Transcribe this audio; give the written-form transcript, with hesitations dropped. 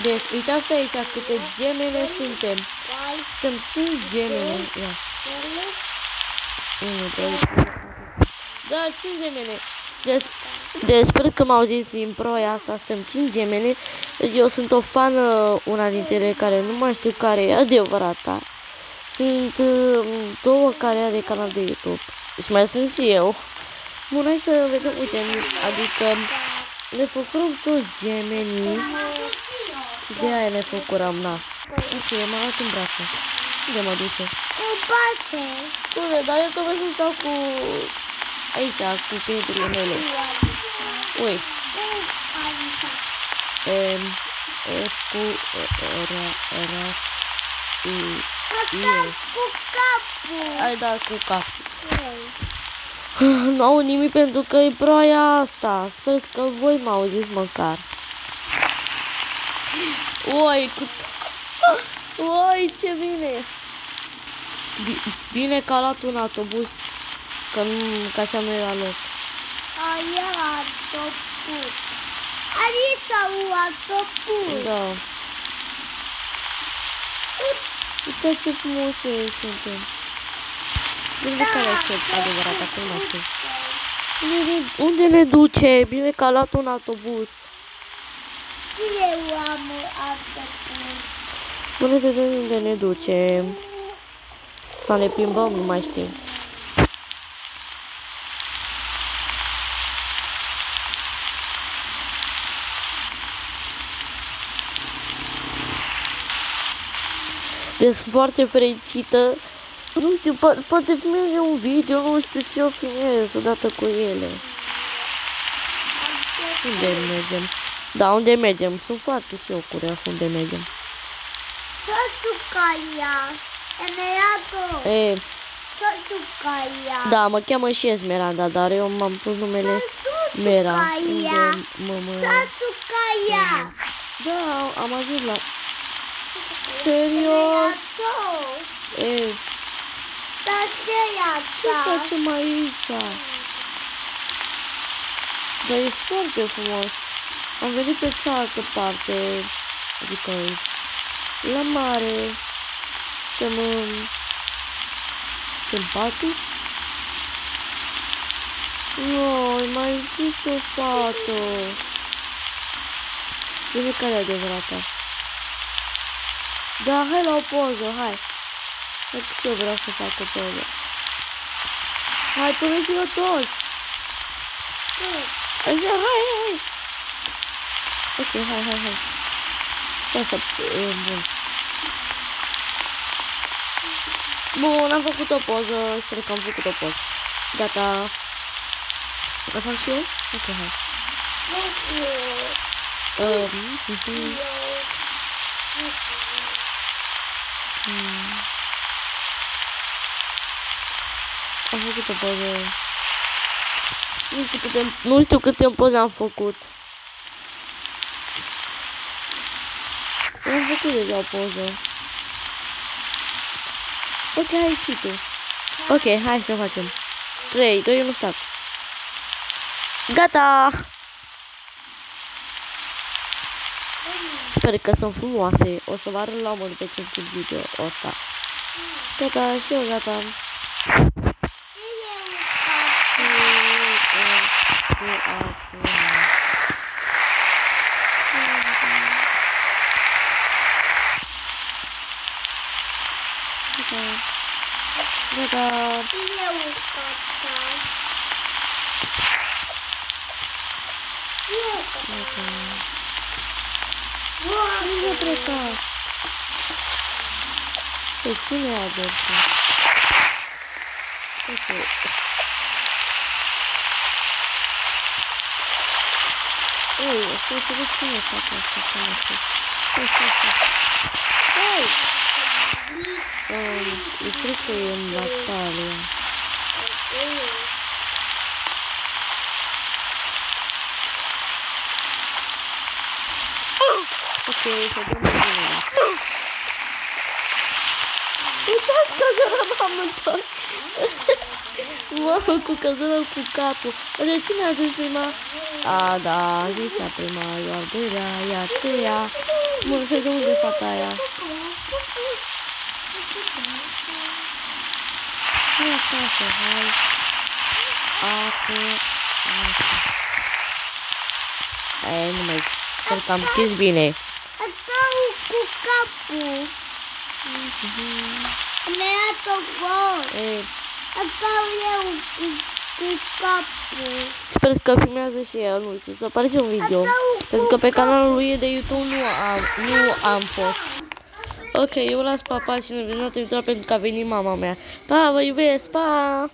Deci, uitați aici câte gemene suntem. Suntem 5 gemene. Ia. 1, 2, 3. Da, 5 gemene. Deci, sper că m-au zis în proia asta, suntem 5 gemene. Eu sunt o fană, una dintre ele care nu mai știu care e adevărata. Sunt 2 care are canal de YouTube. Și mai sunt și eu. Bun, hai să vedem, uite, adică ne făcurăm toți gemenii. Și de aia ne făcurăm, na. Uite, m-a luat în brațe. Unde mă duce? În pace. Scuze, dar eu că vă să stau cu... aici, cu prietenile mele. Ui. S cu R I Cu capul. Ai dat cu capul. Nu au nimic pentru că e proaia asta. Sper că voi m-auziți măcar. Oi, oi, ce bine! Bine că a luat un autobuz, că așa nu era loc. Aia autobuz. Aici un autobuz. Da. Uite ce frumoase suntem. Unde care e adevărat, acum nu știu. Unde ne duce? Bine că a luat un autobuz. Eu am autobuz. Bună să vedem unde ne duce. Sau ne plimbăm, nu mai știu. Deci sunt foarte fericită. Nu știu, poate filmeze un video, nu știu, și eu filmez odată cu ele. Unde mergem? Da, unde mergem? Sunt foarte și eu curios unde mergem. Soțucaia. Emeraldo. Soțucaia. Da, mă cheamă și Esmeralda, dar eu m-am pus numele Mera. Soțucaia. Da, am ajuns la... Serios? Ce facem aici? Dar e foarte frumos. Am venit pe cealaltă parte, adică la mare. Suntem în patul. Noi, mai există o fată. Bine, care e adevărata? Da, hai la o poză, hai. Hai că și eu vreau să fac o poză. Hai, puneți-vă toți. Așa, hai. Ok, hai. Stai să... Bun. Bun, am făcut o poză. Sper că am făcut o poză. Gata. O fac și eu? Ok, hai. Am făcut o poză. Nu știu câte poze am făcut. Am făcut deja o poză. Ok, hai și tu. Ok, hai să facem. 3, 2, 1, start. Gata! Sper că sunt frumoase. O să vă arăt la mod pe ce închid video ăsta. Gata, și eu gata. Gata. Nu plecați. Pe cine a adoptat? Ok. Ui, o să înțeleg cine face asta, să nu știu. Hai! Eu cred că e în Natalia. Ok, să dăm bine. Uitați căzăram amândoi. Mamă, cu căzăram cu capul. De cine a zis prima? A, da, a zis ea prima, eu al doilea, ea a treia. Mă, nu știu de unde e fata aia. Hai acasă, hai. Apă, apă. Aia nu mai... Sper că am scris bine. Acau cu capul. Mi-a tot Acau eu cu capul. Sper că filmează și el, nu știu, să aparece un video. Pentru că pe canalul lui de YouTube nu am fost. Ok, eu las papa și ne vedem data viitoare pentru că a venit mama mea. Pa, vă iubesc, pa!